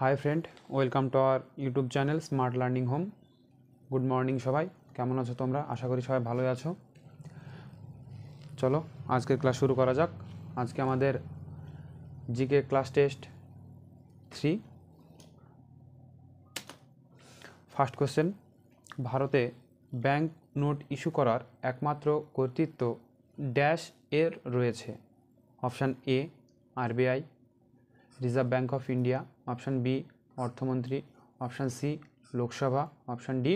Hi friend, welcome to our YouTube channel smart learning home. Good morning সবাই, কেমন আছো তোমরা? আশা করি সবাই ভালোই আছো। চলো আজকের ক্লাস শুরু করা যাক। আজকে আমাদের GK class test 3। First question, ভারতে ব্যাংক নোট ইস্যু করার একমাত্র কর্তৃত্ব ড্যাশ এর রয়েছে? Option A RBI, reserve bank of India, option B অর্থমন্ত্রী, option C Lok Sabha, option D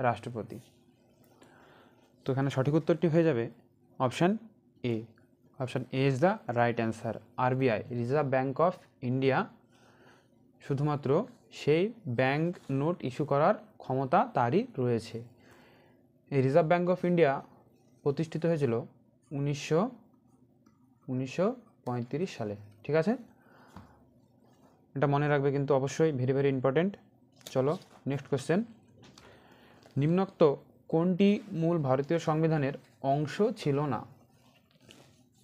রাষ্ট্রপতি। তো এখানে সঠিক উত্তরটি হয়ে যাবে option A. Option A is the right answer. RBI, reserve bank of India, শুধুমাত্র সেই ব্যাংক নোট ইস্যু করার ক্ষমতা তারই রয়েছে। এই রিজার্ভ ব্যাঙ্ক অফ ইন্ডিয়া প্রতিষ্ঠিত হয়েছিল 1935 সালে। ঠিক আছে, এটা মনে রাখবে কিন্তু অবশ্যই, ভেরি ভেরি ইম্পর্টেন্ট। চলো নেক্সট কোশ্চেন, নিম্নোক্ত কোনটি মূল ভারতীয় সংবিধানের অংশ ছিল না?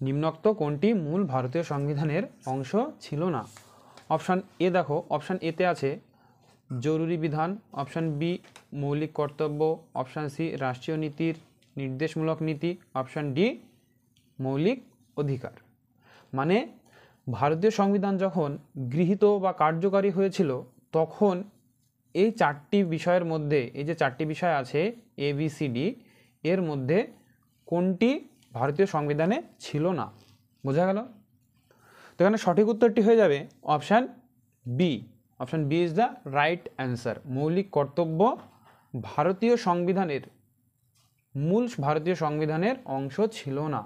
নিম্নোক্ত কোনটি মূল ভারতীয় সংবিধানের অংশ ছিল না? অপশান এ দেখো, অপশান এতে আছে জরুরি বিধান, অপশান বি মৌলিক কর্তব্য, অপশান সি রাষ্ট্রীয় নীতির নির্দেশমূলক নীতি, অপশান ডি মৌলিক অধিকার। মানে ভারতীয় সংবিধান যখন গৃহীত বা কার্যকারী হয়েছিল তখন এই চারটি বিষয়ের মধ্যে, এই যে চারটি বিষয় আছে ABCD, এর মধ্যে কোনটি ভারতীয় সংবিধানে ছিল না? বোঝা গেল? তো এখানে সঠিক উত্তরটি হয়ে যাবে option B. Option B is the right answer. মৌলিক কর্তব্য ভারতীয় সংবিধানের, মূল ভারতীয় সংবিধানের অংশ ছিল না।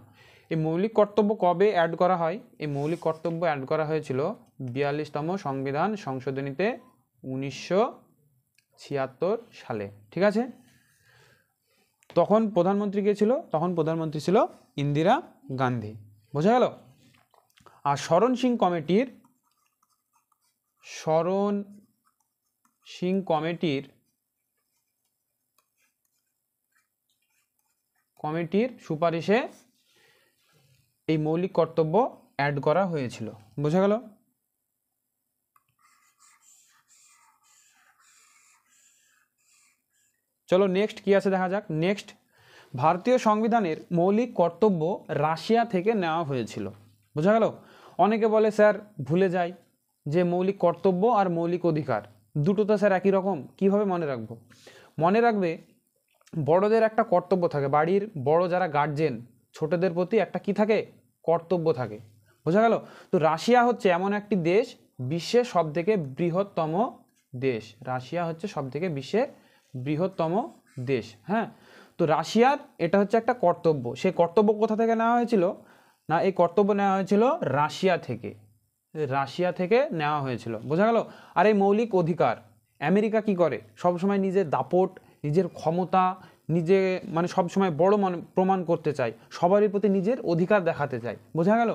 এই মৌলিক কর্তব্য কবে অ্যাড করা হয়? এই মৌলিক কর্তব্য অ্যাড করা হয়েছিল 42তম সংবিধান সংশোধনীতে 1976 সালে। ঠিক আছে, তখন প্রধানমন্ত্রী কে ছিল? তখন প্রধানমন্ত্রী ছিল ইন্দিরা গান্ধী। বোঝা গেল? আর শরণ সিং কমিটির সুপারিশে এই মৌলিক কর্তব্য অ্যাড করা হয়েছিল। বোঝা গেল? চলো নেক্সট কি আছে দেখা যাক। নেক্সট, ভারতীয় সংবিধানের মৌলিক কর্তব্য রাশিয়া থেকে নেওয়া হয়েছিল। বোঝা গেল? অনেকে বলে স্যার ভুলে যায় যে মৌলিক কর্তব্য আর মৌলিক অধিকার দুটো তো স্যার একই রকম, কিভাবে মনে রাখবো? মনে রাখবে, বড়দের একটা কর্তব্য থাকে, বাড়ির বড় যারা গার্জেন ছোটদের প্রতি একটা কি থাকে? কর্তব্য থাকে। বোঝা গেল? তো রাশিয়া হচ্ছে এমন একটি দেশ, বিশ্বের সবথেকে বৃহত্তম দেশ। রাশিয়া হচ্ছে সবথেকে বিশ্বের বৃহত্তম দেশ। হ্যাঁ, তো রাশিয়ার এটা হচ্ছে একটা কর্তব্য। সেই কর্তব্য কোথা থেকে নেওয়া হয়েছিল? না, এই কর্তব্য নেওয়া হয়েছিল রাশিয়া থেকে। রাশিয়া থেকে নেওয়া হয়েছিল। বোঝা গেল? আর এই মৌলিক অধিকার আমেরিকা কি করে? সবসময় নিজের দাপট, নিজের ক্ষমতা, নিজে মানে সবসময় বড় প্রমাণ করতে চায়, সবারই প্রতি নিজের অধিকার দেখাতে চায়। বোঝা গেল?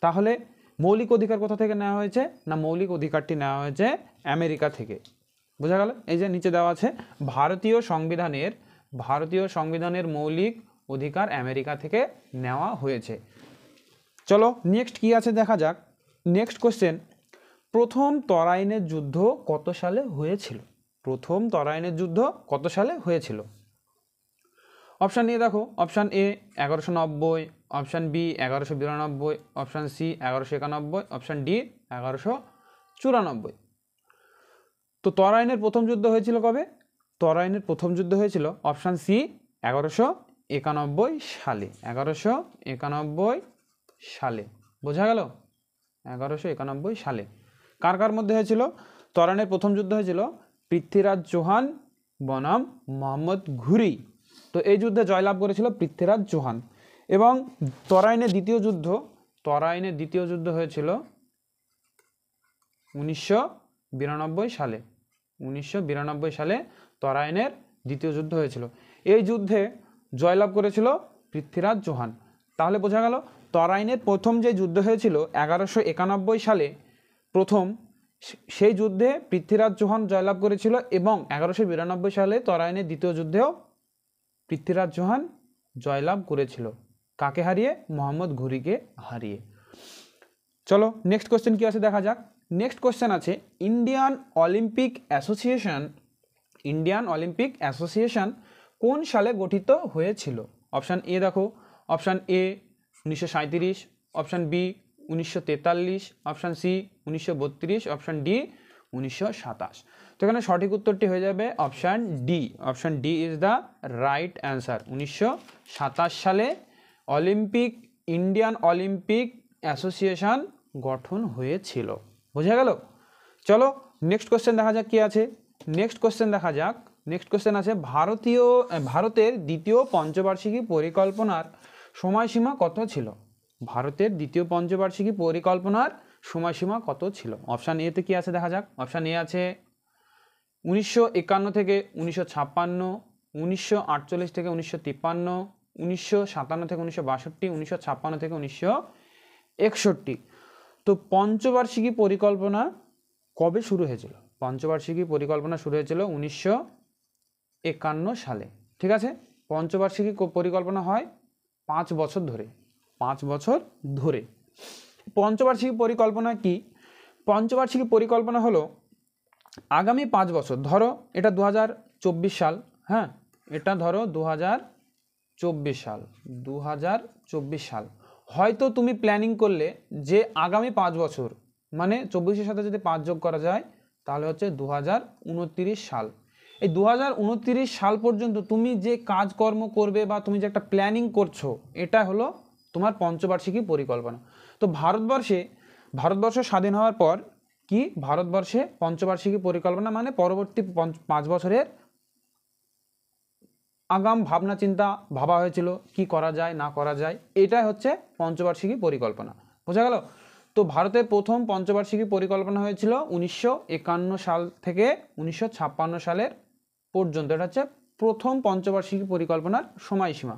তাহলে মৌলিক অধিকার কোথা থেকে নেওয়া হয়েছে? না, মৌলিক অধিকারটি নেওয়া হয়েছে আমেরিকা থেকে। বোঝা গেল? এই যে নিচে দেওয়া আছে, ভারতীয় সংবিধানের মৌলিক অধিকার আমেরিকা থেকে নেওয়া হয়েছে। চলো নেক্সট কি আছে দেখা যাক। নেক্সট কোশ্চেন, প্রথম তরাইনের যুদ্ধ কত সালে হয়েছিল? প্রথম তরাইনের যুদ্ধ কত সালে হয়েছিল? অপশান এ দেখো, option A 1190, option B 1192, option C 1191, option D 1194। তো তরাইনের প্রথম যুদ্ধ হয়েছিল কবে? তরাইনের প্রথম যুদ্ধ হয়েছিল অপশান সি 1191 সালে। 1191 সালে। বোঝা গেল? 1191 সালে। কার কার মধ্যে হয়েছিল? তরাইনের প্রথম যুদ্ধ হয়েছিল পৃথ্বীরাজ চৌহান বনাম মোহাম্মদ ঘুরি। তো এই যুদ্ধে জয়লাভ করেছিল পৃথ্বীরাজ চৌহান। এবং তরাইনের দ্বিতীয় যুদ্ধ হয়েছিল 1992 সালে। 1992 সালে তরাইনের দ্বিতীয় যুদ্ধ হয়েছিল। এই যুদ্ধে জয়লাভ করেছিল পৃথ্বীরাজ চৌহান। তাহলে বোঝা গেল, তরাইনের প্রথম যে যুদ্ধ হয়েছিল 1191 সালে প্রথম, সেই যুদ্ধে পৃথ্বীরাজ চৌহান জয়লাভ করেছিল। এবং 1192 সালে তরাইনের দ্বিতীয় যুদ্ধেও পৃথ্বীরাজ চৌহান জয়লাভ করেছিল। কাকে হারিয়ে? মোহাম্মদ ঘুরিকে হারিয়ে। চলো নেক্সট কোশ্চেন কি আছে দেখা যাক। নেক্সট কোশ্চেন আছে ইন্ডিয়ান অলিম্পিক অ্যাসোসিয়েশন কোন সালে গঠিত হয়েছিল? অপশান এ দেখো, option A 1937, option B 1943, option C 1932, option D 1927। তো এখানে সঠিক উত্তরটি হয়ে যাবে option D. Option D is the right answer. 1927 সালে ইন্ডিয়ান অলিম্পিক অ্যাসোসিয়েশন গঠন হয়েছিল। বোঝা গেল? চলো নেক্সট কোশ্চেন দেখা যাক কি আছে। নেক্সট কোশ্চেন আছে ভারতের দ্বিতীয় পঞ্চবার্ষিকী পরিকল্পনার সময়সীমা কত ছিল? ভারতের দ্বিতীয় পঞ্চবার্ষিকী পরিকল্পনার সময়সীমা কত ছিল? অপশান এতে কি আছে দেখা যাক। অপশান এ আছে 1951 থেকে 1956, 1948 থেকে 1953, 1957 থেকে 1962, 1956 থেকে 1961। তো পঞ্চবার্ষিকী পরিকল্পনা কবে শুরু হয়েছিল? পঞ্চবার্ষিকী পরিকল্পনা শুরু হয়েছিল 1951 সালে। ঠিক আছে, পঞ্চবার্ষিকী পরিকল্পনা হয় 5 বছর ধরে। পঞ্চবার্ষিকী পরিকল্পনা কি? পঞ্চবার্ষিকী পরিকল্পনা হলো আগামী 5 বছর, ধরো এটা 2024 সাল, হ্যাঁ এটা ধরো 2024 সাল। হয়তো তুমি প্ল্যানিং করলে যে আগামী 5 বছর মানে 24-এর সাথে যদি 5 যোগ করা যায় তাহলে হচ্ছে 2029 সাল। এই 2029 সাল পর্যন্ত তুমি যে কাজকর্ম করবে বা তুমি যে একটা প্ল্যানিং করছো, এটা হলো তোমার পঞ্চবার্ষিকী পরিকল্পনা। তো ভারতবর্ষ স্বাধীন হওয়ার পর কি ভারতবর্ষে পঞ্চবার্ষিকী পরিকল্পনা মানে পরবর্তী 5 বছরের আগাম ভাবনা চিন্তা ভাবা হয়েছিল কি করা যায় না করা যায়, এটাই হচ্ছে পঞ্চবার্ষিকী পরিকল্পনা। বোঝা গেল? তো ভারতের প্রথম পঞ্চবার্ষিকী পরিকল্পনা হয়েছিল 1951 সাল থেকে 1956 সালের পর্যন্ত। এটা হচ্ছে প্রথম পঞ্চবার্ষিকী পরিকল্পনার সময়সীমা।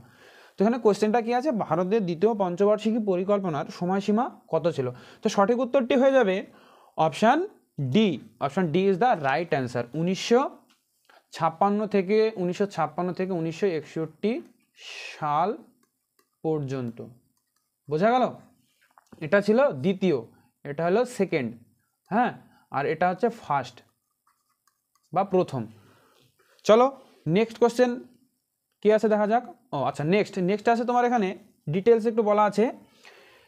তো এখানে কোশ্চেনটা কি আছে, ভারতের দ্বিতীয় পঞ্চবার্ষিকী পরিকল্পনার সময়সীমা কত ছিল? তো সঠিক উত্তরটি হয়ে যাবে option D. Option D is the right answer. 1956 থেকে 1961 সাল পর্যন্ত। বোঝা গেল? এটা ছিল দ্বিতীয়, এটা হলো সেকেন্ড, হ্যাঁ, আর এটা হচ্ছে ফার্স্ট বা প্রথম। চলো নেক্সট কোশ্চেন কি আছে দেখা যাক। ও আচ্ছা, নেক্সট আছে তোমার এখানে ডিটেলস একটু বলা আছে।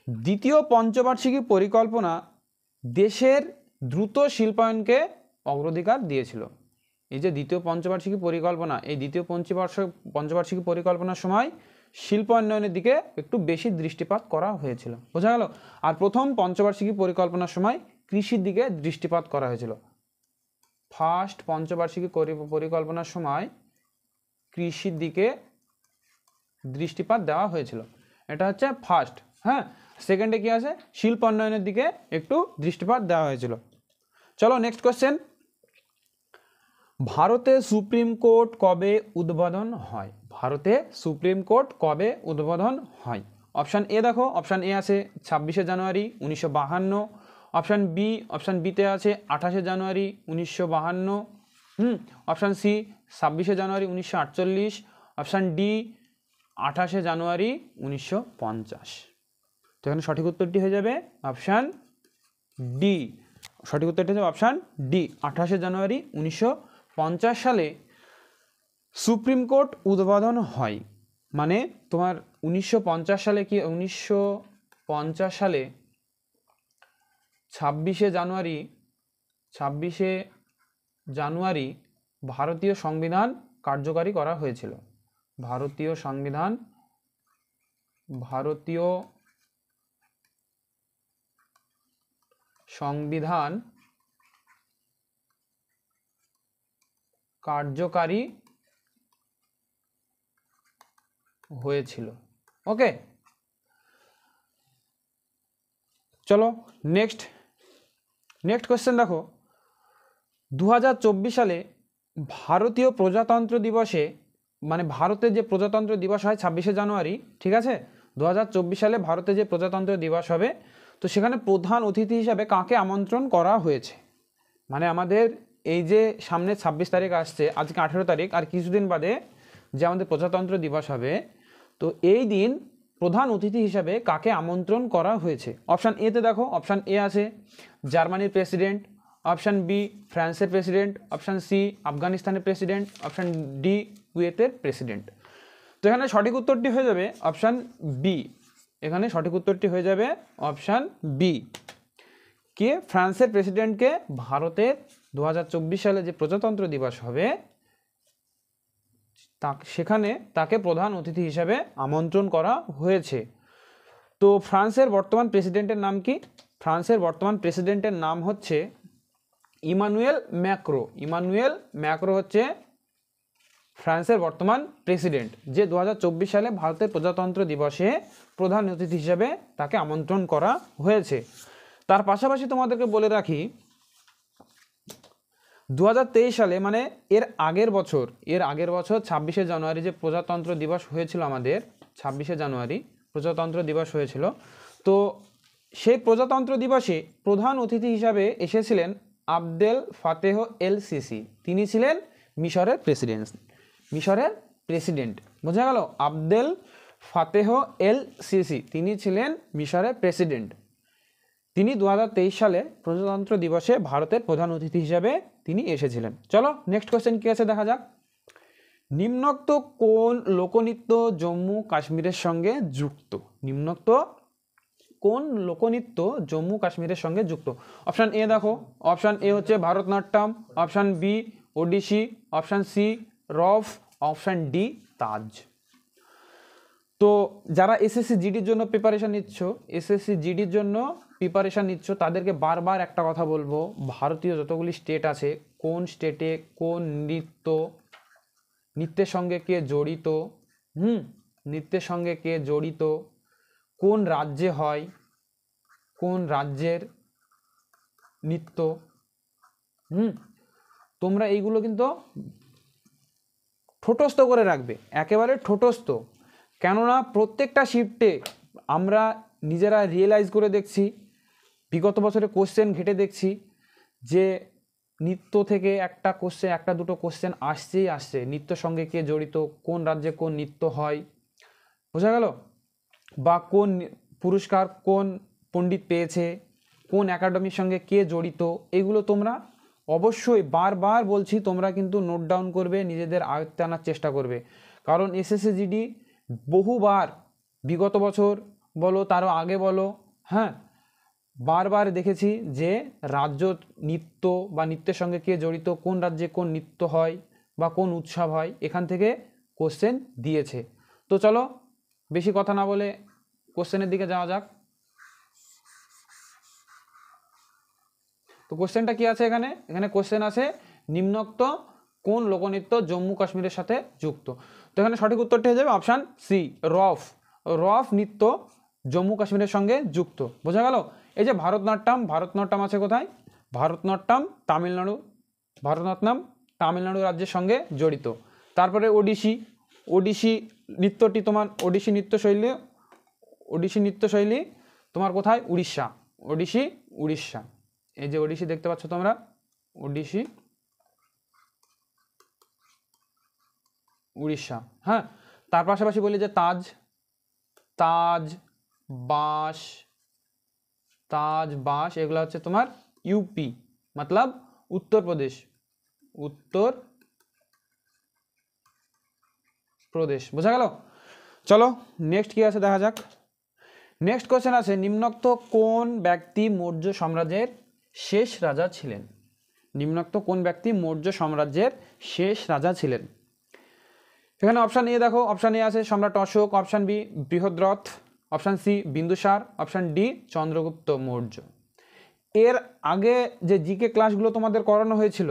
দ্বিতীয় পঞ্চবার্ষিকী পরিকল্পনা দেশের দ্রুত শিল্পায়নকে অগ্রাধিকার দিয়েছিল। এই যে দ্বিতীয় পঞ্চবার্ষিকী পরিকল্পনা, এই দ্বিতীয় পঞ্চবার্ষিকী পরিকল্পনার সময় শিল্পায়নের দিকে একটু বেশি দৃষ্টিপাত করা হয়েছিল। বোঝা গেল? আর প্রথম পঞ্চবার্ষিকী পরিকল্পনার সময় কৃষির দিকে দৃষ্টিপাত করা হয়েছিল। ফার্স্ট পঞ্চবার্ষিকী পরিকল্পনার সময় কৃষির দিকে দৃষ্টিপাত দেওয়া হয়েছিল, এটা হচ্ছে ফার্স্ট। হ্যাঁ, সেকেন্ডে কি আছে, শিল্পায়নের দিকে একটু দৃষ্টিপাত দেওয়া হয়েছিল। চলো নেক্সট কোশ্চেন। ভারতে সুপ্রিম কোর্ট কবে উদ্বোধন হয়? ভারতে সুপ্রিম কোর্ট কবে উদ্বোধন হয়? অপশান এ দেখো, অপশান এ আছে 26শে জানুয়ারি 1952, অপশান বিতে আছে 28শে জানুয়ারি 1952, অপশান সি 26শে জানুয়ারি 1948, অপশান ডি 28শে জানুয়ারি 1950। তো এখানে সঠিক উত্তরটি হয়ে যাবে অপশান ডি। সঠিক উত্তরটি হয়ে যাবে অপশান ডি, 28শে জানুয়ারি 1950 সালে সুপ্রিম কোর্ট উদ্বোধন হয়। মানে তোমার 1950 সালে কি 1950 সালে 26শে জানুয়ারি ভারতীয় সংবিধান কার্যকারী করা হয়েছিল। ভারতীয় সংবিধান কার্যকারী হয়েছিল। ওকে, চলো নেক্সট কোশ্চেন দেখো। 2024 সালে ভারতীয় প্রজাতন্ত্র দিবসে, মানে ভারতের যে প্রজাতন্ত্র দিবস হয় 26শে জানুয়ারি, ঠিক আছে, 2024 সালে ভারতে যে প্রজাতন্ত্র দিবস হবে, তো সেখানে প্রধান অতিথি হিসাবে কাকে আমন্ত্রণ করা হয়েছে? মানে আমাদের এই যে সামনে 26 তারিখ আসছে, আজকে 18 তারিখ, আর কিছুদিন বাদে যে আমাদের প্রজাতন্ত্র দিবস হবে, তো এই দিন প্রধান অতিথি হিসাবে কাকে আমন্ত্রণ করা হয়েছে? অপশান এতে দেখো, অপশান এ আছে জার্মানির প্রেসিডেন্ট, অপশান বি ফ্রান্সের প্রেসিডেন্ট, অপশান সি আফগানিস্তানের প্রেসিডেন্ট, অপশান ডি কুয়েতের প্রেসিডেন্ট। তো এখানে সঠিক উত্তরটি হয়ে যাবে অপশান বি। এখানে সঠিক উত্তরটি হয়ে যাবে অপশান বি। কে ফ্রান্সের প্রেসিডেন্টকে ভারতের 2024 সালে যে প্রজাতন্ত্র দিবস হবে সেখানে তাকে প্রধান অতিথি হিসাবে আমন্ত্রণ করা হয়েছে। তো ফ্রান্সের বর্তমান প্রেসিডেন্টের নাম কি? ফ্রান্সের বর্তমান প্রেসিডেন্টের নাম হচ্ছে ইমানুয়েল ম্যাক্রো। ইমানুয়েল ম্যাক্রো হচ্ছে ফ্রান্সের বর্তমান প্রেসিডেন্ট, যে 2024 সালে ভারতের প্রজাতন্ত্র দিবসে প্রধান অতিথি হিসেবে তাকে আমন্ত্রণ করা হয়েছে। তার পাশাপাশি তোমাদেরকে বলে রাখি 2023 সালে মানে এর আগের বছর 26শে জানুয়ারি যে প্রজাতন্ত্র দিবস হয়েছিল আমাদের, 26শে জানুয়ারি প্রজাতন্ত্র দিবস হয়েছিল। তো সেই প্রজাতন্ত্র দিবসে প্রধান অতিথি হিসাবে এসেছিলেন আবদেল ফাতেহ এল সিসি। তিনি ছিলেন মিশরের প্রেসিডেন্ট। বোঝা গেল? আবদেল ফাতেহ এল সিসি তিনি ছিলেন মিশরের প্রেসিডেন্ট। তিনি 2023 সালে প্রজাতন্ত্র দিবসে ভারতের প্রধান অতিথি হিসাবে তিনি এসেছিলেন। চলো নেক্সট কোশ্চেন কি আছে দেখা যাক। নিম্নোক্ত কোন লোকনৃত্য জম্মু কাশ্মীরের সঙ্গে যুক্ত? নিম্নোক্ত কোন লোকনৃত্য জম্মু কাশ্মীরের সঙ্গে যুক্ত? অপশান এ দেখো, অপশান এ হচ্ছে ভারতনাট্যম, অপশান বি ওডিসি, option C Rauf, option D তাজ। তো যারা এসএসসি জিডির জন্য প্রিপারেশন নিচ্ছ তাদেরকে বারবার একটা কথা বলবো, ভারতীয় যতগুলি স্টেট আছে কোন স্টেটে কোন নৃত্যের সঙ্গে কে জড়িত, নৃত্যের সঙ্গে কে জড়িত, কোন রাজ্যে হয়, কোন রাজ্যের নৃত্য, তোমরা এইগুলো কিন্তু ঠোঁটস্থ করে রাখবে, একেবারে ঠোঁটস্থ। কেননা প্রত্যেকটা শিফটে আমরা নিজেরা রিয়েলাইজ করে দেখছি, বিগত বছরে কোশ্চেন ঘেটে দেখছি যে নৃত্য থেকে একটা দুটো কোশ্চেন আসছে নৃত্যর সঙ্গে কে জড়িত, কোন রাজ্যে কোন নৃত্য হয়, বোঝা গেল? বা কোন পুরস্কার কোন পণ্ডিত পেয়েছে, কোন একাডেমির সঙ্গে কে জড়িত, এগুলো তোমরা অবশ্যই বারবার বলছি তোমরা কিন্তু নোট ডাউন করবে, নিজেদের আয়ত্তে আনার চেষ্টা করবে। কারণ এসএসসি জিডি বহুবার বিগত বছর বলো তারও আগে বলো, বারবার দেখেছি যে রাজ্য নৃত্য বা নৃত্যের সঙ্গে কে জড়িত, কোন রাজ্যে কোন নৃত্য হয় বা কোন উৎসব হয়, এখান থেকে কোশ্চেন দিয়েছে। তো চলো বেশি কথা না বলে কোশ্চেনের দিকে যাওয়া যাক। তো কোশ্চেনটা কি আছে এখানে? এখানে কোশ্চেন আছে নিম্নোক্ত কোন লোকনৃত্য জম্মু কাশ্মীরের সাথে যুক্ত? তো এখানে সঠিক উত্তরটি হয়ে যাবে অপশান সি রফ নৃত্য জম্মু কাশ্মীরের সঙ্গে যুক্ত। বোঝা গেল? এই যে ভারতনাট্যম আছে কোথায়? ভারতনাট্যম তামিলনাড়ু রাজ্যের সঙ্গে জড়িত। তারপরে ওডিসি নৃত্যটি তোমার ওডিসি নৃত্যশৈলী তোমার কোথায়? উড়িষ্যা। এই যে ওডিসি দেখতে পাচ্ছ তোমরা, ওডিসি উড়িষ্যা। তার পাশাপাশি বলি যে তাজ বাস এগুলো হচ্ছে তোমার ইউপি, মতলব উত্তরপ্রদেশ। বোঝা গেল? চলো নেক্সট কি আছে দেখা যাক। নেক্সট কোশ্চেন আছে নিম্নোক্ত কোন ব্যক্তি মৌর্য সাম্রাজ্যের শেষ রাজা ছিলেন? এখানে অপশান এ দেখো, অপশান এ আছে সম্রাট Ashoka, option B Brihadratha, option C Bindusara, option D Chandragupta Maurya. এর আগে যে জিকে ক্লাসগুলো তোমাদের করানো হয়েছিল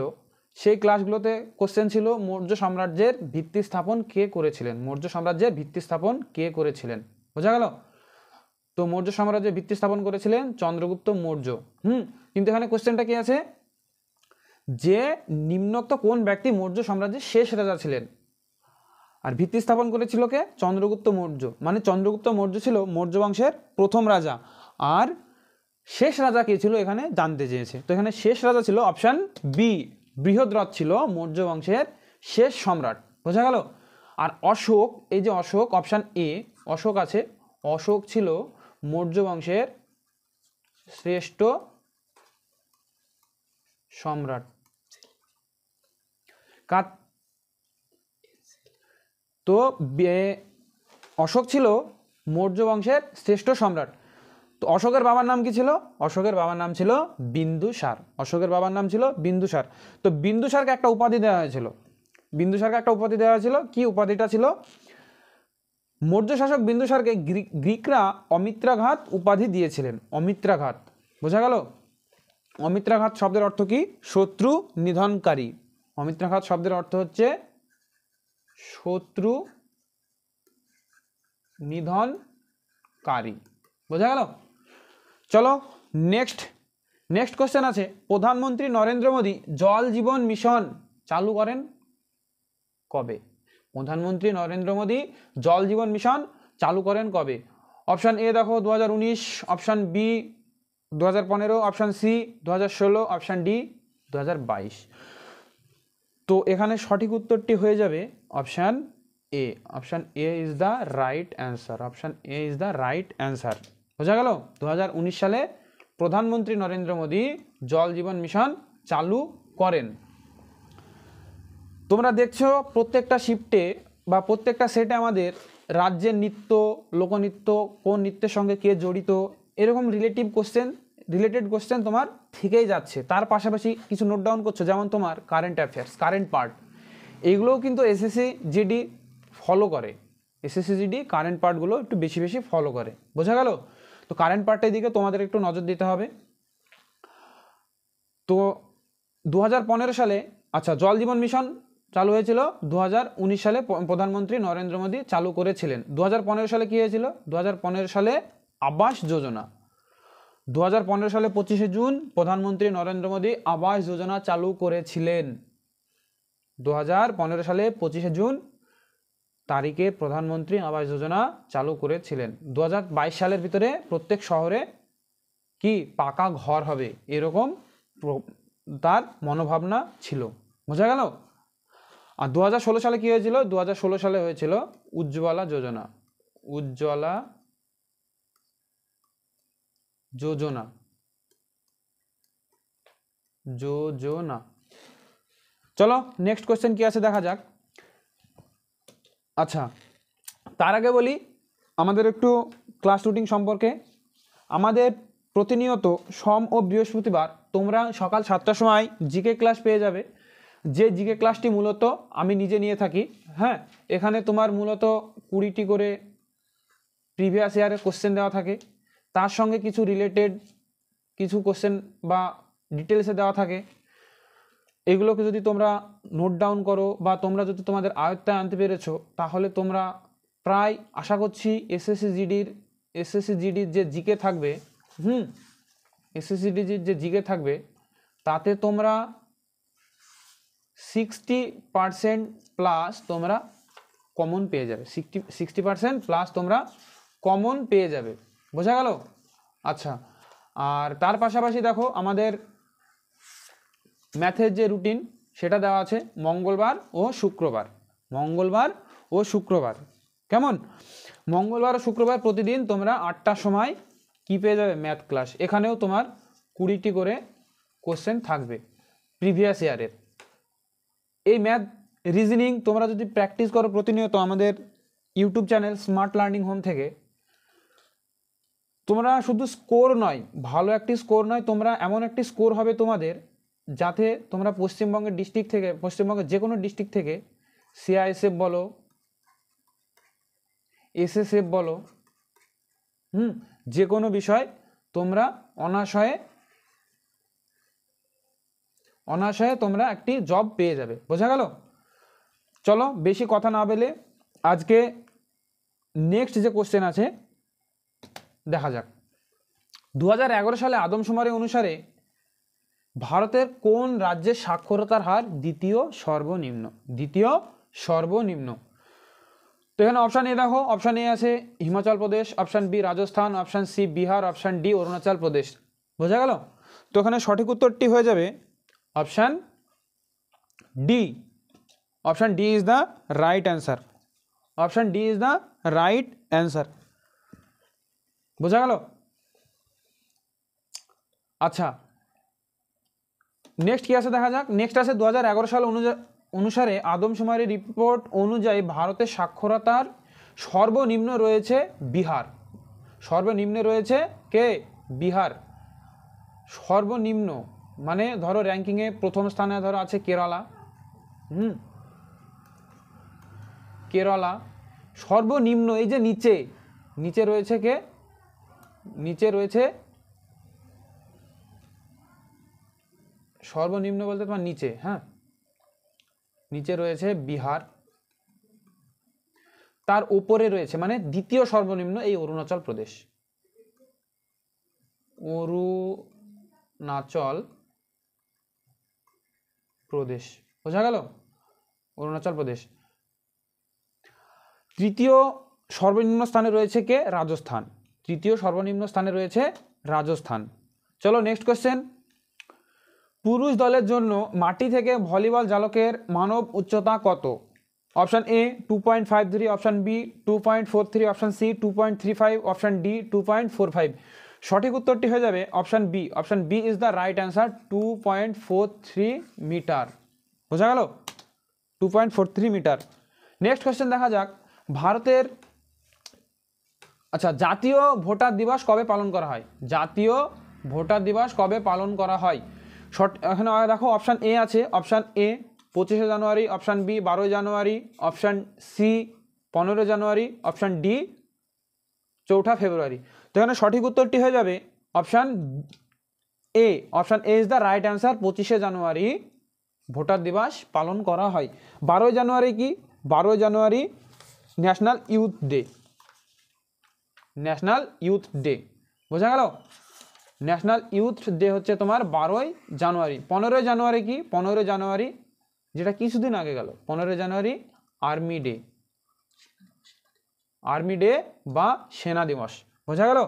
সেই ক্লাসগুলোতে কোশ্চেন ছিল মৌর্য সাম্রাজ্যের ভিত্তি স্থাপন কে করেছিলেন। বোঝা গেল? তো মৌর্য সাম্রাজ্যের ভিত্তি স্থাপন করেছিলেন চন্দ্রগুপ্ত মৌর্য। কিন্তু এখানে কোশ্চেনটা কি আছে যে নিম্নোক্ত কোন ব্যক্তি মৌর্য সাম্রাজ্যের শেষ রাজা ছিলেন, আর ভিত্তি স্থাপন করেছিল কে? চন্দ্রগুপ্ত মৌর্য। মানে চন্দ্রগুপ্ত মৌর্য ছিল মৌর্য বংশের প্রথম রাজা, আর শেষ রাজা কে ছিল এখানে জানতে চেয়েছে। তো এখানে শেষ রাজা ছিল অপশান বি বৃহদ্রথ, ছিল মৌর্য বংশের শেষ সম্রাট। বোঝা গেল? আর অশোক, এই যে অশোক, অপশান এ অশোক আছে, অশোক ছিল মৌর্য বংশের শ্রেষ্ঠ সম্রাট। তো অশোক ছিল মৌর্য বংশের শ্রেষ্ঠ সম্রাট। তো অশোকের বাবার নাম কি ছিল? অশোকের বাবার নাম ছিল বিন্দুসার। অশোকের বাবার নাম ছিল বিন্দুসার। তো বিন্দুসারকে একটা উপাধি দেওয়া হয়েছিল। বিন্দুসারকে একটা উপাধি দেওয়া হয়েছিল। কি উপাধিটা ছিল? মৌর্য শাসক বিন্দুসারকে গ্রিকরা অমিত্রাঘাত উপাধি দিয়েছিলেন। অমিত্রাঘাত, বোঝা গেল? অমিত্রাঘাত শব্দের অর্থ কি? শত্রু নিধনকারী। অমিত্রাঘাত শব্দের অর্থ হচ্ছে শত্রু নিধনকারী, বোঝা গেল? চলো নেক্সট কোশ্চেন আছে, প্রধানমন্ত্রী নরেন্দ্র মোদী জল জীবন মিশন চালু করেন কবে? প্রধানমন্ত্রী নরেন্দ্র মোদী জল জীবন মিশন চালু করেন কবে? অপশান এ দেখো 2019, option B 2015, option C 2016, option D 2022। তো এখানে সঠিক উত্তরটি হয়ে যাবে option A. Option A is the right answer. Option A is the right answer, বোঝা গেল? 2019 সালে প্রধানমন্ত্রী নরেন্দ্র মোদী জল জীবন মিশন চালু করেন। তোমরা দেখছো প্রত্যেকটা শিফটে বা প্রত্যেকটা সেটে আমাদের রাজ্যের নৃত্য, লোকনৃত্য, কোন নৃত্যের সঙ্গে কে জড়িত, এরকম রিলেটেড কোশ্চেন তোমার থেকেই যাচ্ছে। তার পাশাপাশি কিছু নোট ডাউন করছো, যেমন তোমার কারেন্ট অ্যাফেয়ার্স, কারেন্ট পার্ট, এইগুলোও কিন্তু এসএসসি জিডি ফলো করে। এসএসসি জিডি কারেন্ট পার্টগুলো একটু বেশি ফলো করে, বোঝা গেল? তো কারেন্ট পার্টের দিকে তোমাদের একটু নজর দিতে হবে। তো 2015 সালে আচ্ছা জল জীবন মিশন চালু হয়েছিল 2019 সালে প্রধানমন্ত্রী নরেন্দ্র মোদী চালু করেছিলেন। 2015 সালে কি হয়েছিল? 2015 সালে আবাস যোজনা। 2015 সালে 25শে জুন প্রধানমন্ত্রী নরেন্দ্র মোদী আবাস যোজনা চালু করেছিলেন। 2015 সালে 25শে জুন তারিখে প্রধানমন্ত্রী আবাস যোজনা চালু করেছিলেন। 2022 সালের ভিতরে প্রত্যেক শহরে কি পাকা ঘর হবে, এরকম তার মনোভাবনা ছিল, বোঝা গেল? আর 2016 সালে কি হয়েছিল? 2016 সালে হয়েছিল উজ্জ্বলা যোজনা। উজ্জ্বলা যোজনা যোজনা। চলো নেক্সট কোশ্চেন কি আছে দেখা যাক। আচ্ছা তার আগে বলি আমাদের একটু ক্লাস রুটিন সম্পর্কে। আমাদের প্রতিনিয়ত সোম ও বৃহস্পতিবার তোমরা সকাল 7টার সময় জিকে ক্লাস পেয়ে যাবে। যে জিকে ক্লাসটি মূলত আমি নিজে নিয়ে থাকি। হ্যাঁ, এখানে তোমার মূলত 20টি করে প্রিভিয়াস ইয়ারের কোশ্চেন দেওয়া থাকে, তার সঙ্গে কিছু রিলেটেড কিছু কোশ্চেন বা ডিটেলসে দেওয়া থাকে। এগুলোকে যদি তোমরা নোট ডাউন করো বা তোমরা যদি তোমাদের আয়ত্তায় আনতে পেরেছো, তাহলে তোমরা প্রায় আশা করছি এসএসসি জিডির যে জিকে থাকবে, এসএসসি জিডির যে জিকে থাকবে তাতে তোমরা 60% প্লাস তোমরা কমন পেয়ে যাবে। 60% প্লাস তোমরা কমন পেয়ে যাবে, বোঝা গেল? আচ্ছা, আর তার পাশাপাশি দেখো আমাদের ম্যাথের যে রুটিন সেটা দেওয়া আছে মঙ্গলবার ও শুক্রবার। মঙ্গলবার ও শুক্রবার কেমন? মঙ্গলবার ও শুক্রবার প্রতিদিন তোমরা 8টার সময় কি পেয়ে যাবে? Math class. এখানেও তোমার 20টি করে কোশ্চেন থাকবে প্রিভিয়াস ইয়ারের। এই ম্যাথ রিজনিং তোমরা যদি প্র্যাকটিস করো প্রতিনিয়ত আমাদের YouTube channel smart learning home থেকে, তোমরা শুধু স্কোর নয়, ভালো একটি স্কোর নয়, তোমরা এমন একটি স্কোর হবে তোমাদের যাতে তোমরা পশ্চিমবঙ্গের ডিস্ট্রিক্ট থেকে, পশ্চিমবঙ্গের যে কোনো ডিস্ট্রিক্ট থেকে সিআইএসএফ বলো, এসএসএফ বলো, যে কোনো বিষয় তোমরা অনায়াসে তোমরা একটি জব পেয়ে যাবে, বোঝা গেল? চলো বেশি কথা না বলে আজকে নেক্সট যে কোশ্চেন আছে দেখা যাক। 2011 সালে আদমশুমারি অনুসারে ভারতের কোন রাজ্যের সাক্ষরতার হার দ্বিতীয় সর্বনিম্ন? তো এখানে অপশান এ দেখো, অপশান এ আছে Himachal Pradesh, option B Rajasthan, option C Bihar, option D Arunachal Pradesh, বোঝা গেল? তো এখানে সঠিক উত্তরটি হয়ে যাবে option D. Option D is the right answer. Option D is the right answer. বোঝা গেল? আচ্ছা, নেক্সট কি আছে দেখা যাক। নেক্সট আছে 2011 সাল অনুসারে আদমশুমারি রিপোর্ট অনুযায়ী ভারতের সাক্ষরতার সর্বনিম্ন রয়েছে বিহার। সর্বনিম্ন রয়েছে কে? বিহার। সর্বনিম্ন মানে ধরো র্যাঙ্কিংয়ে প্রথম স্থানে ধরো আছে কেরালা। কেরালা। সর্বনিম্ন এই যে নিচে, নিচে রয়েছে কে? নিচে রয়েছে সর্বনিম্ন বলতে তোমার নিচে, হ্যাঁ, নিচে রয়েছে বিহার। তার উপরে রয়েছে মানে দ্বিতীয় সর্বনিম্ন এই অরুণাচল প্রদেশ। অরুণাচল প্রদেশ, বোঝা গেল? অরুণাচল প্রদেশ। তৃতীয় সর্বনিম্ন স্থানে রয়েছে কে? রাজস্থান। তৃতীয় সর্বনিম্ন স্থানে রয়েছে রাজস্থান। চলো নেক্সট কোশ্চেন। পুরুষ দলের জন্য মাটি থেকে ভলিবল জালকের মানব উচ্চতা কত? Option A 2.53, option B 2.43, option C 2.35, option D 2.45। সঠিক উত্তরটি হয়ে যাবে option B. Option B is the right answer, 2.43 metre. বোঝা গেল? 2.43 মিটার। নেক্সট কোয়েশ্চেন দেখা যাক। ভারতের আচ্ছা জাতীয় ভোটার দিবস কবে পালন করা হয়? জাতীয় ভোটার দিবস কবে পালন করা হয়? এখানে দেখো অপশান এ আছে, অপশান এ 25শে জানুয়ারি, অপশান বি 12ই জানুয়ারি, অপশান সি 15 জানুয়ারি, অপশান ডি 4 ফেব্রুয়ারি। তো এখানে সঠিক উত্তরটি হয়ে যাবে option A. Option A is the right answer, 25শে জানুয়ারি ভোটার দিবস পালন করা হয়। 12ই জানুয়ারি কি? 12ই জানুয়ারি national youth day. National youth day, বোঝা গেল? ন্যাশনাল ইউথ ডে হচ্ছে তোমার 12ই জানুয়ারি। 15ই জানুয়ারি কি? 15ই জানুয়ারি যেটা কিছুদিন আগে গেল, 15ই জানুয়ারি আর্মি ডে। আর্মি ডে বা সেনা দিবস, বোঝা গেল?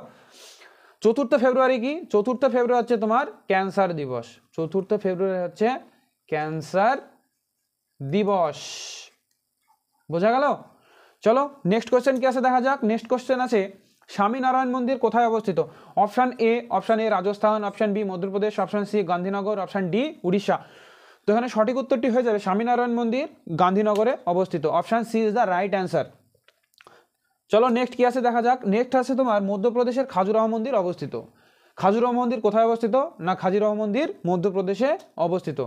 4 ফেব্রুয়ারি কি? 4 ফেব্রুয়ারি হচ্ছে তোমার ক্যান্সার দিবস। 4 ফেব্রুয়ারি হচ্ছে ক্যান্সার দিবস, বোঝা গেল? চলো নেক্সট কোশ্চেন কি আছে দেখা যাক। নেক্সট কোশ্চেন আছে স্বামীনারায়ণ মন্দির কোথায় অবস্থিত? Option A Rajasthan, option B Madhya Pradesh, option C Gandhinagar, option D Orissa. তো এখানে সঠিক উত্তরটি হয়ে যাবে স্বামীনারায়ণ মন্দির গান্ধীনগরে অবস্থিত। Option C is the right answer. চলো নেক্সট কি আছে দেখা যাক। নেক্সট আছে তোমার মধ্যপ্রদেশের খাজুরাহ মন্দির অবস্থিত। খাজুরাহ মন্দির কোথায় অবস্থিত? না খাজুরাহ মন্দির মধ্যপ্রদেশে অবস্থিত।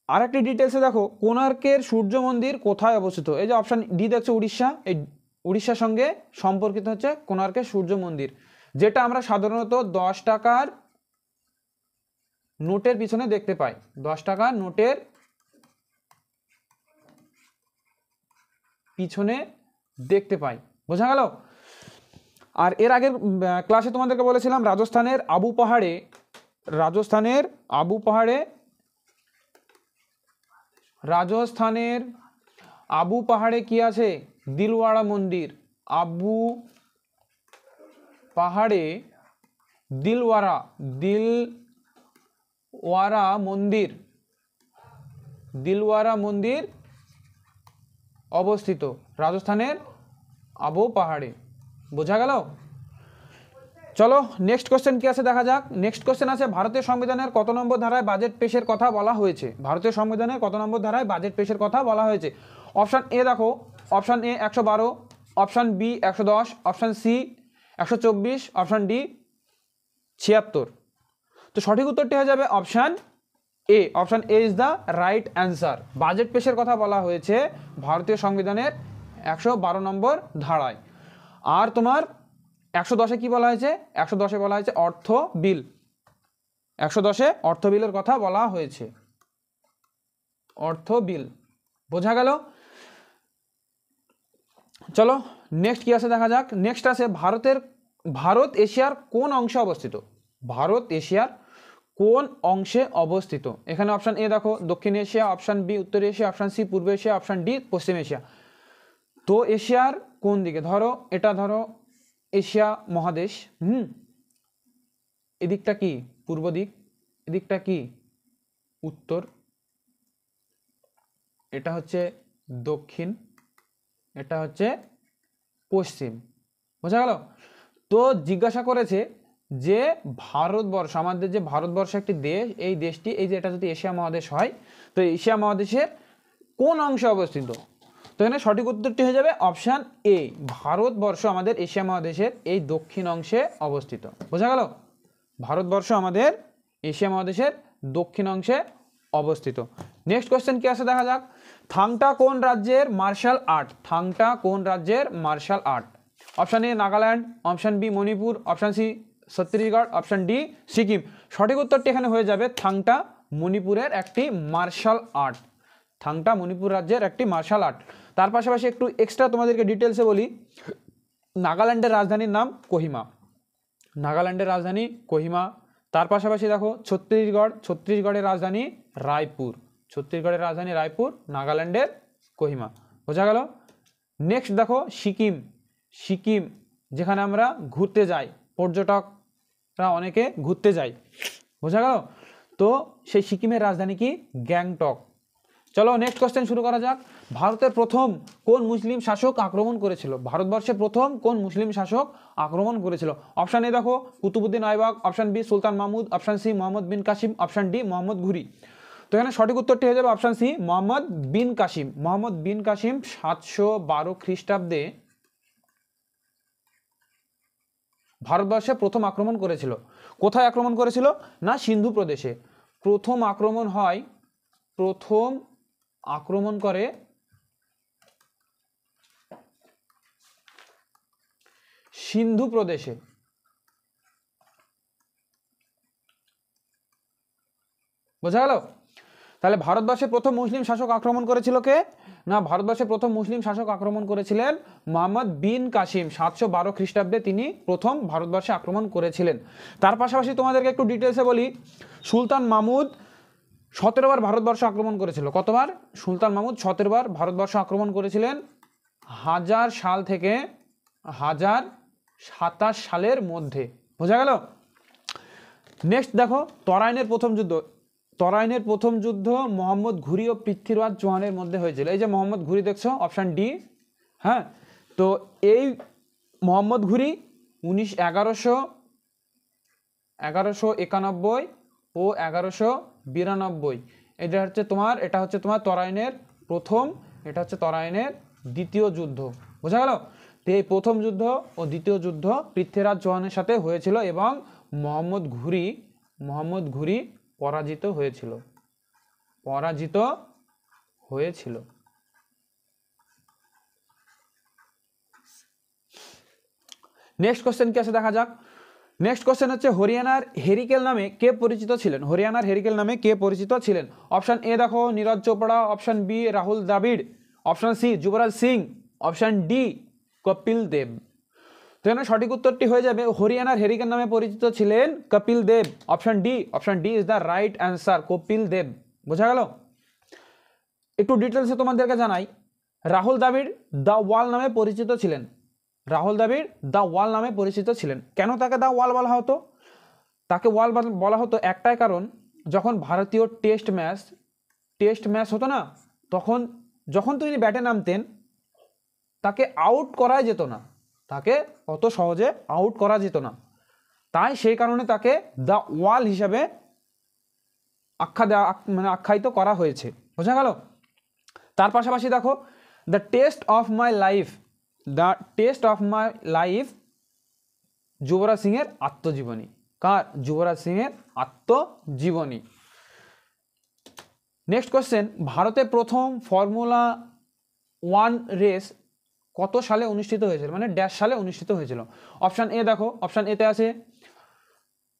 আর একটি ডিটেলসে দেখো কোণার্কের সূর্য মন্দির কোথায় অবস্থিত? এই যে অপশান ডি দেখছো উড়িষ্যা, এই উড়িষ্যার সঙ্গে সম্পর্কিত হচ্ছে কোণার্কের সূর্য মন্দির, যেটা আমরা সাধারণত 10 টাকার নোটের পিছনে দেখতে পাই। 10 টাকার নোটের পিছনে দেখতে পাই, বোঝা গেল? আর এর আগের ক্লাসে তোমাদেরকে বলেছিলাম রাজস্থানের আবু পাহাড়ে কি আছে? দিলওয়াড়া মন্দির। আবু পাহাড়ে দিলওয়ারা মন্দির অবস্থিত রাজস্থানের আবু পাহাড়ে, বোঝা গেল? চলো নেক্সট কোশ্চেন কি আছে দেখা যাক। নেক্সট কোশ্চেন আছে ভারতীয় সংবিধানের কত নম্বর ধারায় বাজেট পেশের কথা বলা হয়েছে? ভারতীয় সংবিধানের কত নম্বর ধারায় বাজেট পেশের কথা বলা হয়েছে? অপশান এ দেখো, option A 112, option B 110, option C 124, option D 76। তো সঠিক উত্তরটি হয়ে যাবে option A. Option A is the right answer. Budget পেশের কথা বলা হয়েছে ভারতীয় সংবিধানের 112 নম্বর ধারায়। আর তোমার 110-এ কি বলা হয়েছে? 110-এ বলা হয়েছে অর্থ বিল। 110-এ অর্থ বিলের কথা বলা হয়েছে, অর্থ বিল, বোঝা গেল? চলো নেক্সট কি আছে দেখা যাক। নেক্সট আছে ভারত এশিয়ার কোন অংশে অবস্থিত? ভারত এশিয়ার কোন অংশে অবস্থিত? এখানে অপশান এ দেখো দক্ষিণ এশিয়া, অপশান বি উত্তর এশিয়া, অপশান সি পূর্ব এশিয়া, অপশান ডি পশ্চিম এশিয়া। তো এশিয়ার কোন দিকে? ধরো এটা ধরো এশিয়া মহাদেশ, এদিকটা কি পূর্ব দিক, এদিকটা কি উত্তর, এটা হচ্ছে দক্ষিণ, এটা হচ্ছে পশ্চিম, বোঝা গেল? তো জিজ্ঞাসা করেছে যে ভারতবর্ষ, আমাদের যে ভারতবর্ষ একটি দেশ, এই দেশটি, এই যে এটা যদি এশিয়া মহাদেশ হয়, তো এশিয়া মহাদেশের কোন অংশে অবস্থিত? তো এখানে সঠিক উত্তরটি হয়ে যাবে অপশান এ, ভারতবর্ষ আমাদের এশিয়া মহাদেশের এই দক্ষিণ অংশে অবস্থিত। বোঝা গেল? ভারতবর্ষ আমাদের এশিয়া মহাদেশের দক্ষিণ অংশে অবস্থিত। নেক্সট কোশ্চেন কি আছে দেখা যাক। থাংটা কোন রাজ্যের মার্শাল আর্ট? থাংটা কোন রাজ্যের martial art? Option A Nagaland, option B Manipur, option C Chhattisgarh, option D Sikkim. সঠিক উত্তরটি এখানে হয়ে যাবে থাংটা মণিপুরের একটি মার্শাল আর্ট। থাংটা মণিপুর রাজ্যের একটি মার্শাল আর্ট। তার পাশাপাশি একটু এক্সট্রা তোমাদেরকে ডিটেলসে বলি, নাগাল্যান্ডের রাজধানীর নাম কোহিমা। নাগাল্যান্ডের রাজধানী কোহিমা। তার পাশাপাশি দেখো ছত্তিশগড়, ছত্তিশগড়ের রাজধানী রায়পুর। ছত্তিশগড়ের রাজধানী রায়পুর, নাগাল্যান্ডের কোহিমা। বোঝা গেল? নেক্সট দেখো সিকিম। সিকিম যেখানে আমরা ঘুরতে যাই, পর্যটকরা অনেকে ঘুরতে যায়। বোঝা গেল? তো সেই সিকিমের রাজধানী কি? গ্যাংটক। চলো নেক্সট কোশ্চেন শুরু করা যাক। ভারতের প্রথম কোন মুসলিম শাসক আক্রমণ করেছিল? ভারতবর্ষে প্রথম কোন মুসলিম শাসক আক্রমণ করেছিল? অপশান এ দেখো কুতুবুদ্দিন আইবক, অপশান বি সুলতান মাহমুদ, অপশান সি মোহাম্মদ বিন কাসিম, অপশান ডি মোহাম্মদ ঘুরি। তো এখানে সঠিক উত্তরটি হয়ে যাবে অপশান সি মোহাম্মদ বিন কাসিম। মোহাম্মদ বিন কাসিম 712 খ্রিস্টাব্দে ভারতবর্ষে প্রথম আক্রমণ করেছিল। কোথায় আক্রমণ করেছিল? না সিন্ধু প্রদেশে। প্রথম আক্রমণ হয়, প্রথম আক্রমণ করে সিন্ধু প্রদেশে। বোঝা গেল? তাহলে ভারতবর্ষে প্রথম মুসলিম শাসক আক্রমণ করেছিল কে? না, ভারতবর্ষে প্রথম মুসলিম শাসক আক্রমণ করেছিলেন মোহাম্মদ বিন কাসিম। 712 খ্রিস্টাব্দে তিনি প্রথম ভারতবর্ষে আক্রমণ করেছিলেন। তার পাশাপাশি তোমাদেরকে একটু ডিটেলসে বলি, সুলতান মাহমুদ 17 বার ভারতবর্ষ আক্রমণ করেছিল। কতবার? সুলতান মাহমুদ 17 বার ভারতবর্ষ আক্রমণ করেছিলেন 1000 সাল থেকে 1027 সালের মধ্যে। বোঝা গেল? নেক্সট দেখো তরাইনের প্রথম যুদ্ধ। তরাইনের প্রথম যুদ্ধ মোহাম্মদ ঘুরি ও পৃথ্বীরাজ চৌহানের মধ্যে হয়েছিল। এই যে মোহাম্মদ ঘুরি দেখছো, অপশান ডি। হ্যাঁ, তো এই মোহাম্মদ ঘুরি 1191 ও 1192। এটা হচ্ছে তোমার তরাইনের প্রথম, এটা হচ্ছে তরাইনের দ্বিতীয় যুদ্ধ। বোঝা গেল? তো এই প্রথম যুদ্ধ ও দ্বিতীয় যুদ্ধ পৃথ্বীরাজ চৌহানের সাথে হয়েছিল এবং মোহাম্মদ ঘুরি পরাজিত হয়েছিল। নেক্সট কোশ্চেন কি আছে দেখা যাক। নেক্সট কোশ্চেন হচ্ছে হরিয়ানার হেরিকেল নামে কে পরিচিত ছিলেন? হরিয়ানার হেরিকেল নামে কে পরিচিত ছিলেন? অপশান এ দেখো Neeraj Chopra, option B Rahul Dravid, option C Yuvraj Singh, option D Kapil Dev. তো এখানে সঠিক উত্তরটি হয়ে যাবে হরিয়ানার হেরিকেন নামে পরিচিত ছিলেন Kapil Dev. Option D is the right answer, Kapil Dev. বোঝা গেল? একটু ডিটেলসে তোমাদেরকে জানাই, রাহুল দ্রাবিড় দ্য ওয়াল নামে পরিচিত ছিলেন। রাহুল দ্রাবিড় দ্য ওয়াল নামে পরিচিত ছিলেন। কেন তাকে দ্য ওয়াল বলা হতো? তাকে ওয়াল বলা হতো একটাই কারণ, যখন ভারতীয় টেস্ট ম্যাচ হতো না, তখন যখন তিনি ব্যাটে নামতেন তাকে আউট করা যেত না, তাকে অত সহজে আউট করা যেত না। তাই সেই কারণে তাকে দ্য ওয়াল হিসাবে আখ্যায়িত করা হয়েছে। বোঝা গেল? তার পাশাপাশি দেখো the test of my life Yuvraj সিংয়ের আত্মজীবনী। কার? যুবরাজ সিংয়ের আত্মজীবনী। নেক্সট কোশ্চেন, ভারতে প্রথম ফর্মুলা 1 রেস কত সালে অনুষ্ঠিত হয়েছিল? মানে ড্যাশ সালে অনুষ্ঠিত হয়েছিল। অপশান এ দেখো, অপশান এতে আছে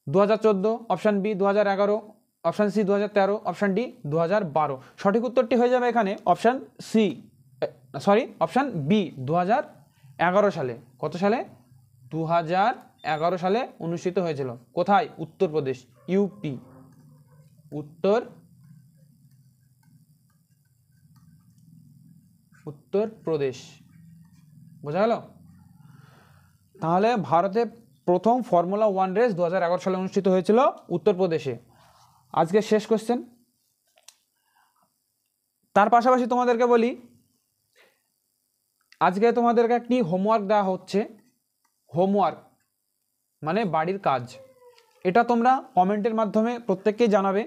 2014, option B 2011, option C 2013, option D 2012। সঠিক উত্তরটি হয়ে যাবে এখানে অপশান বি 2011 সালে। কত সালে? 2011 সালে অনুষ্ঠিত হয়েছিল। কোথায়? উত্তরপ্রদেশ, ইউপি, উত্তরপ্রদেশ। বোঝা গেল? তাহলে ভারতে প্রথম ফর্মুলা 1 রেস 2011 সালে অনুষ্ঠিত হয়েছিল উত্তরপ্রদেশে। আজকে শেষ কোশ্চেন। তার পাশাপাশি তোমাদেরকে বলি, আজকে তোমাদেরকে একটি হোমওয়ার্ক দেওয়া হচ্ছে। হোমওয়ার্ক মানে বাড়ির কাজ। এটা তোমরা কমেন্টের মাধ্যমে প্রত্যেককেই জানাবে।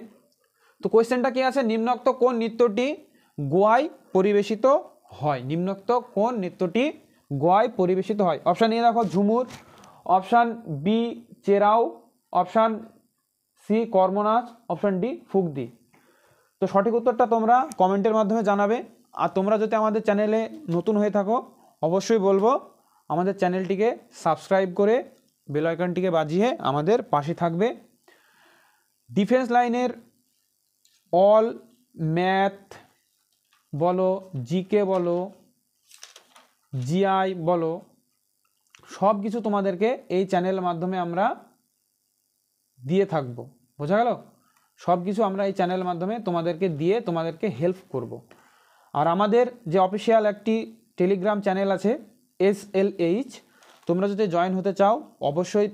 তো কোয়েশ্চেনটা কি আছে, নিম্নোক্ত কোন নৃত্যটি গোয়ায় পরিবেশিত হয়? নিম্নোক্ত কোন নৃত্যটি গোয়ায় পরিবেশিত হয়? অপশান এ দেখো Jhumur, option B Cheraw, option C Karma Naach, option D Fugdi. তো সঠিক উত্তরটা তোমরা কমেন্টের মাধ্যমে জানাবে। আর তোমরা যদি আমাদের চ্যানেলে নতুন হয়ে থাকো অবশ্যই বলবো আমাদের চ্যানেলটিকে সাবস্ক্রাইব করে বেল আইকনটিকে বাজিয়ে আমাদের পাশে থাকবে। ডিফেন্স লাইনের অল ম্যাথ বলো, জিকে বলো, জিআই বলো, সব কিছু তোমাদেরকে এই চ্যানেলের মাধ্যমে আমরা দিয়ে থাকব। বোঝা গেল? সব কিছু আমরা এই চ্যানেলের মাধ্যমে তোমাদেরকে দিয়ে তোমাদেরকে হেল্প করব। আর আমাদের যে অফিসিয়াল একটি টেলিগ্রাম চ্যানেল আছে SLH, তোমরা যদি জয়েন হতে চাও অবশ্যই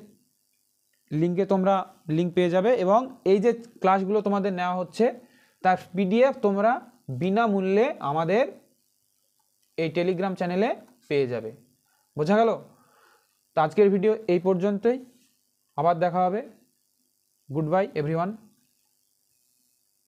লিঙ্ক পেয়ে যাবে। এবং এই যে ক্লাসগুলো তোমাদের নেওয়া হচ্ছে তার PDF তোমরা বিনামূল্যে আমাদের এই টেলিগ্রাম চ্যানেলে পেয়ে যাবে। বোঝা গেল? তো আজকের ভিডিও এই পর্যন্তই, আবার দেখা হবে। Good bye everyone.